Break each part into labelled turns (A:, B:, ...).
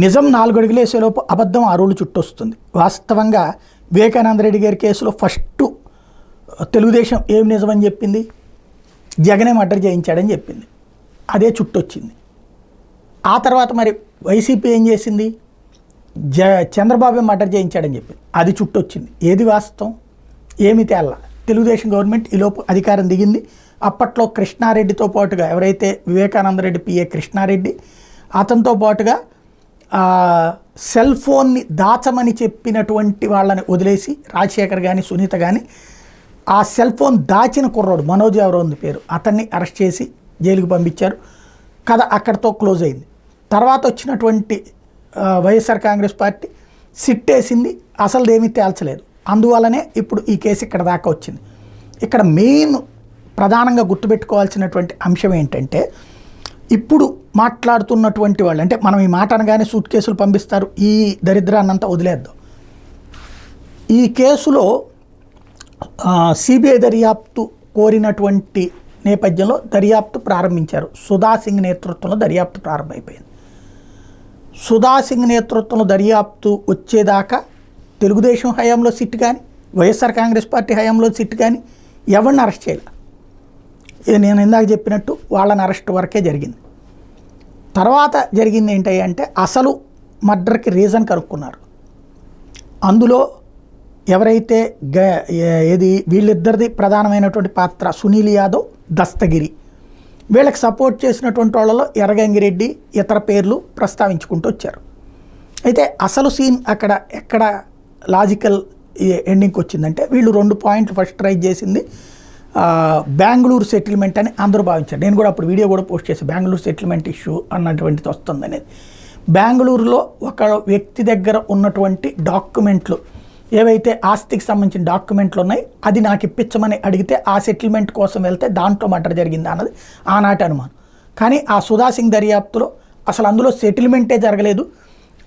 A: నిజం 4 అడుగులు వేసేలోపు అబద్ధం 6 అడుగులు చుట్టొస్తుంది. వాస్తవంగా వివేకానంద రెడ్డి గారి కేసులో ఫస్ట్ తెలుగుదేశం ఏం నిజమని చెప్పింది, జగనే మర్డర్ చేయించాడని చెప్పింది, అదే చుట్టొచ్చింది. ఆ తర్వాత మరి వైసీపీ ఏం చేసింది, చంద్రబాబు మర్డర్ చేయించాడని చెప్పింది, అది చుట్టొచ్చింది. ఏది వాస్తవం, ఏమి తేల్లా. తెలుగుదేశం గవర్నమెంట్ ఈలోపు అధికారం దిగింది. అప్పట్లో కృష్ణారెడ్డితో పాటుగా ఎవరైతే వివేకానంద రెడ్డి పిఏ కృష్ణారెడ్డి, అతనితో పాటుగా సెల్ ఫోన్ని దాచమని చెప్పినటువంటి వాళ్ళని వదిలేసి రాజశేఖర్ కానీ సునీత కానీ ఆ సెల్ ఫోన్ దాచిన కుర్రోడు మనోజ్ ఎవరో ఉంది పేరు, అతన్ని అరెస్ట్ చేసి జైలుకి పంపించారు. కథ అక్కడితో క్లోజ్ అయింది. తర్వాత వచ్చినటువంటి వైఎస్ఆర్ కాంగ్రెస్ పార్టీ సిట్ వేసింది, అసలు ఏమీ తేల్చలేదు. అందువల్లనే ఇప్పుడు ఈ కేసు ఇక్కడ దాకా వచ్చింది. ఇక్కడ మెయిన్ ప్రధానంగా గుర్తుపెట్టుకోవాల్సినటువంటి అంశం ఏంటంటే, ఇప్పుడు మాట్లాడుతున్నటువంటి వాళ్ళు, అంటే మనం ఈ మాట అనగానే సూట్ కేసులు పంపిస్తారు, ఈ దరిద్రాన్నంతా వదిలేద్దాం. ఈ కేసులో సిబిఐ దర్యాప్తు కోరినటువంటి నేపథ్యంలో దర్యాప్తు ప్రారంభించారు. సుధా సింగ్ నేతృత్వంలో దర్యాప్తు ప్రారంభమైపోయింది. సుధా సింగ్ నేతృత్వంలో దర్యాప్తు వచ్చేదాకా తెలుగుదేశం హయాంలో సిట్ కానీ వైఎస్ఆర్ కాంగ్రెస్ పార్టీ హయాంలో సిట్ కానీ ఎవరిని అరెస్ట్ చేయాలి. నేను ఇందాక చెప్పినట్టు వాళ్ళని అరెస్ట్ వరకే జరిగింది. తర్వాత జరిగింది ఏంటంటే అసలు మర్డర్కి రీజన్ కనుక్కున్నారు. అందులో ఎవరైతే వీళ్ళిద్దరిది ప్రధానమైనటువంటి పాత్ర సునీల్ యాదవ్, దస్తగిరి, వీళ్ళకి సపోర్ట్ చేసినటువంటి వాళ్ళలో ఎర్రగంగిరెడ్డి ఇతర పేర్లు ప్రస్తావించుకుంటూ వచ్చారు. అయితే అసలు సీన్ అక్కడ ఎక్కడ లాజికల్ ఎండింగ్కి వచ్చిందంటే, వీళ్ళు 2 పాయింట్లు ఫస్ట్ రైజ్ చేసింది బెంగళూరు సెటిల్మెంట్ అని అందరూ భావించారు. నేను కూడా అప్పుడు వీడియో కూడా పోస్ట్ చేశాను, బెంగళూరు సెటిల్మెంట్ ఇష్యూ అన్నటువంటిది వస్తుంది అనేది. బెంగళూరులో ఒక వ్యక్తి దగ్గర ఉన్నటువంటి డాక్యుమెంట్లు, ఏవైతే ఆస్తికి సంబంధించిన డాక్యుమెంట్లు ఉన్నాయి, అది నాకు ఇప్పించమని అడిగితే ఆ సెటిల్మెంట్ కోసం వెళ్తే దాంట్లో మర్డర్ జరిగిందా అన్నది ఆనాటి అనుమానం. కానీ ఆ సుధా సింగ్ దర్యాప్తులో అసలు అందులో సెటిల్మెంటే జరగలేదు.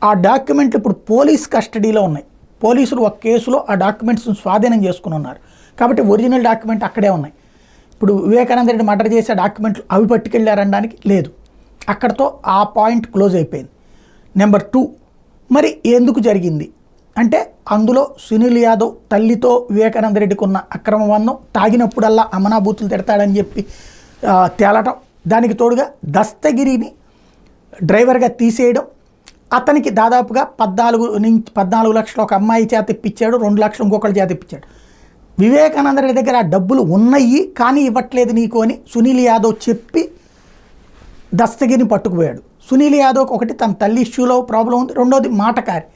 A: ఆ డాక్యుమెంట్లు ఇప్పుడు పోలీస్ కస్టడీలో ఉన్నాయి. పోలీసులు ఒక కేసులో ఆ డాక్యుమెంట్స్ని స్వాధీనం చేసుకుని ఉన్నారు. కాబట్టి ఒరిజినల్ డాక్యుమెంట్ అక్కడే ఉన్నాయి. ఇప్పుడు వివేకానంద రెడ్డి మర్డర్ చేసే డాక్యుమెంట్లు అవి పట్టుకెళ్ళారనడానికి లేదు. అక్కడతో ఆ పాయింట్ క్లోజ్ అయిపోయింది. నెంబర్ 2, మరి ఎందుకు జరిగింది అంటే, అందులో సునీల్ యాదవ్ తల్లితో వివేకానంద రెడ్డికి ఉన్న అక్రమ బంధం, తాగినప్పుడల్లా అమనాభూతులు తిడతాడని చెప్పి తేలటం, దానికి తోడుగా దస్తగిరిని డ్రైవర్గా తీసేయడం, అతనికి దాదాపుగా 14 లక్షలు ఒక అమ్మాయి చేత ఇప్పించాడు, 2 లక్షలు ఇంకొకరి చేత ఇప్పించాడు. వివేకానంద రెడ్డి దగ్గర ఆ డబ్బులు ఉన్నాయి కానీ ఇవ్వట్లేదు నీకు అని సునీల్ యాదవ్ చెప్పి దస్తగిరిని పట్టుకుపోయాడు. సునీల్ యాదవ్కి ఒకటి తన తల్లి ఇష్యూలో ప్రాబ్లం ఉంది, రెండోది మాటకారి,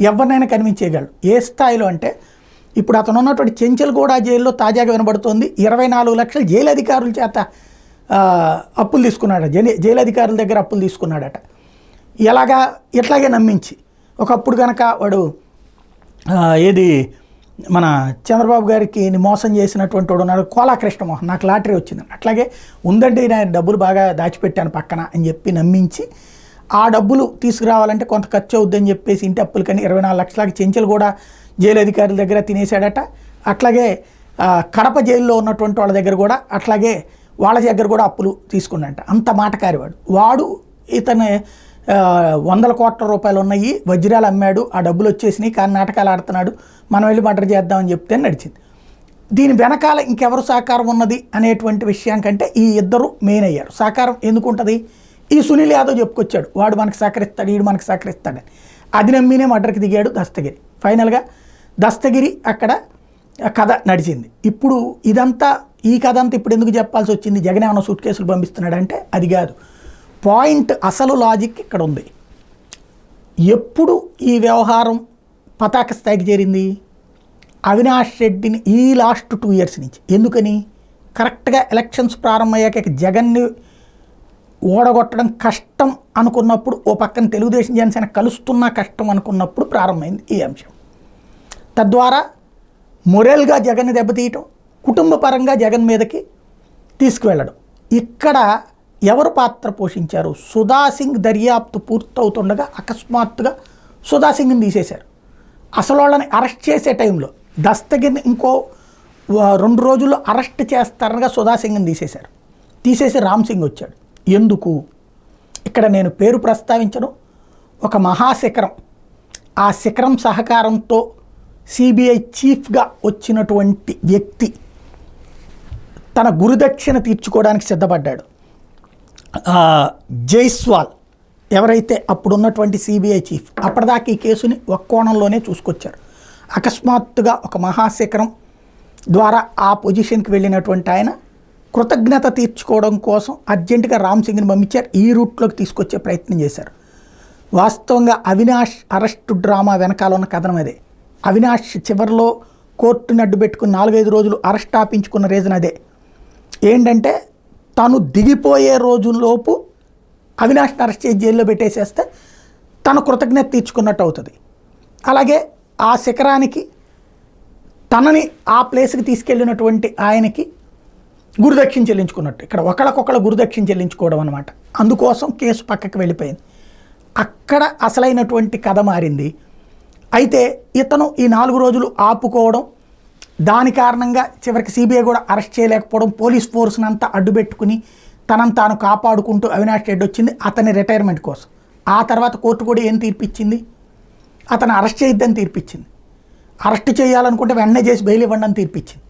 A: ఎవరినైనా కనిపించేయగలడు. ఏ స్థాయిలో అంటే, ఇప్పుడు అతను ఉన్నటువంటి చెంచల్గూడ జైల్లో తాజాగా వినబడుతోంది 24 లక్షలు జైలు అధికారుల చేత అప్పులు తీసుకున్నాడట, జైలు అధికారుల దగ్గర అప్పులు తీసుకున్నాడట. ఇట్లాగే నమ్మించి ఒకప్పుడు కనుక వాడు మన చంద్రబాబు గారికి మోసం చేసినటువంటి వాడు ఉన్నాడు, కోలా కృష్ణమోహన్, నాకు లాటరీ వచ్చిందని, అట్లాగే ఉందండి నేను డబ్బులు బాగా దాచిపెట్టాను పక్కన అని చెప్పి నమ్మించి ఆ డబ్బులు తీసుకురావాలంటే కొంత ఖర్చు అవుద్దని చెప్పేసి ఇంటి అప్పులు కానీ 24 లక్షలకి చెంచలు కూడా జైలు అధికారుల దగ్గర తినేశాడట. అట్లాగే కడప జైల్లో ఉన్నటువంటి వాళ్ళ దగ్గర కూడా అట్లాగే వాళ్ళ దగ్గర కూడా అప్పులు తీసుకున్నాడట. అంత మాటకారి వాడు ఇతను 100 కోట్ల రూపాయలు ఉన్నాయి, వజ్రాలు అమ్మాడు, ఆ డబ్బులు వచ్చేసినాయి, కానీ నాటకాలు ఆడుతున్నాడు, మనం వెళ్ళి మర్డర్ చేద్దామని చెప్తే నడిచింది. దీని వెనకాల ఇంకెవరు సహకారం ఉన్నది అనేటువంటి విషయం కంటే ఈ ఇద్దరు మెయిన్ అయ్యారు. సహకారం ఎందుకు ఉంటుంది, ఈ సునీల్ యాదవ్ చెప్పుకొచ్చాడు, వాడు మనకు సహకరిస్తాడు, వీడు మనకు సహకరిస్తాడని. అది నమ్మినే మర్డర్కి దిగాడు దస్తగిరి. ఫైనల్గా దస్తగిరి అక్కడ కథ నడిచింది. ఇప్పుడు ఈ కథ అంతా ఇప్పుడు ఎందుకు చెప్పాల్సి వచ్చింది, జగన్ ఏమైనా సూట్ కేసులు పంపిస్తున్నాడంటే అది కాదు పాయింట్. అసలు లాజిక్ ఇక్కడ ఉంది. ఎప్పుడు ఈ వ్యవహారం పతాక స్థాయికి చేరింది, అవినాష్ రెడ్డిని ఈ లాస్ట్ 2 ఇయర్స్ నుంచి. ఎందుకని, కరెక్ట్గా ఎలక్షన్స్ ప్రారంభమయ్యాక జగన్ని ఓడగొట్టడం కష్టం అనుకున్నప్పుడు, ఓ పక్కన తెలుగుదేశం జనసేన కలుస్తున్నా కష్టం అనుకున్నప్పుడు ప్రారంభమైంది ఈ అంశం. తద్వారా మొరల్గా జగన్ని దెబ్బతీయటం, కుటుంబ పరంగా జగన్ మీదకి తీసుకువెళ్ళడం. ఇక్కడ ఎవరు పాత్ర పోషించారు, సుధా సింగ్ దర్యాప్తు పూర్తవుతుండగా అకస్మాత్తుగా సుధా సింగ్ని తీసేశారు. అసలు వాళ్ళని అరెస్ట్ చేసే టైంలో దస్తగిరిని ఇంకో 2 రోజుల్లో అరెస్ట్ చేస్తారనగా సుధా సింగ్ని తీసేసి రామ్ సింగ్ వచ్చాడు. ఎందుకు, ఇక్కడ నేను పేరు ప్రస్తావించను, ఒక మహాశిఖరం, ఆ శిఖరం సహకారంతో సిబిఐ చీఫ్గా వచ్చినటువంటి వ్యక్తి తన గురుదక్షిణ తీర్చుకోవడానికి సిద్ధపడ్డాడు. జైస్వాల్ ఎవరైతే అప్పుడున్నటువంటి సిబిఐ చీఫ్, అప్పటిదాకా ఈ కేసుని ఒక కోణంలోనే చూసుకొచ్చారు. అకస్మాత్తుగా ఒక మహాశిఖరం ద్వారా ఆ పొజిషన్కి వెళ్ళినటువంటి ఆయన కృతజ్ఞత తీర్చుకోవడం కోసం అర్జెంటుగా రామ్ సింగ్ని పంపించారు. ఈ రూట్లోకి తీసుకొచ్చే ప్రయత్నం చేశారు. వాస్తవంగా అవినాష్ అరెస్టు డ్రామా వెనకాల ఉన్న కథనం అదే. అవినాష్ చివరిలో కోర్టుని అడ్డు పెట్టుకుని 4-5 రోజులు అరెస్ట్ ఆపించుకున్న రీజన్ అదే. ఏంటంటే తను దిగిపోయే రోజుల్లోపు అవినాష్ని అరెస్ట్ చేసి జైల్లో పెట్టేసేస్తే తను కృతజ్ఞత తీర్చుకున్నట్టు అవుతుంది. అలాగే ఆ శిఖరానికి తనని ఆ ప్లేస్కి తీసుకెళ్ళినటువంటి ఆయనకి గురుదక్షిణ చెల్లించుకున్నట్టు. ఇక్కడ ఒకళ్ళకొకళ్ళు గురుదక్షిణ చెల్లించుకోవడం అనమాట. అందుకోసం కేసు పక్కకి వెళ్ళిపోయింది. అక్కడ అసలైనటువంటి కథ మారింది. అయితే ఇతను ఈ 4 రోజులు ఆపుకోవడం, దాని కారణంగా చివరికి సిబిఐ కూడా అరెస్ట్ చేయలేకపోవడం, పోలీస్ ఫోర్స్ని అంతా అడ్డుపెట్టుకుని తనను తాను కాపాడుకుంటూ అవినాష్ రెడ్డి వచ్చింది అతని రిటైర్మెంట్ కోసం. ఆ తర్వాత కోర్టు కూడా ఏం తీర్పిచ్చింది? అతను అరెస్ట్ చేయొద్దని తీర్పిచ్చింది. అరెస్ట్ చేయాలనుకుంటే వెంటనే చేసి బెయిల్ ఇవ్వండి అని తీర్పిచ్చింది.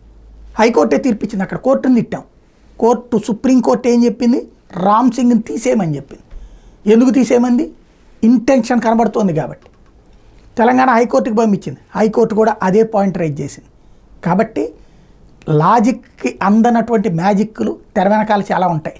A: హైకోర్టే తీర్పిచ్చింది. అక్కడ కోర్టుని తిట్టాం. సుప్రీంకోర్టు ఏం చెప్పింది? రామ్ సింగ్ని తీసేయమని చెప్పింది. ఎందుకు తీసేయమంది? ఇంటెన్షన్ కనబడుతోంది కాబట్టి. తెలంగాణ హైకోర్టుకి పంపించింది. హైకోర్టు కూడా అదే పాయింట్ రైజ్ చేసింది. కాబట్టి లాజిక్కి అందనటువంటి మ్యాజిక్లు తెర వెనకాల చాలా ఉంటాయి.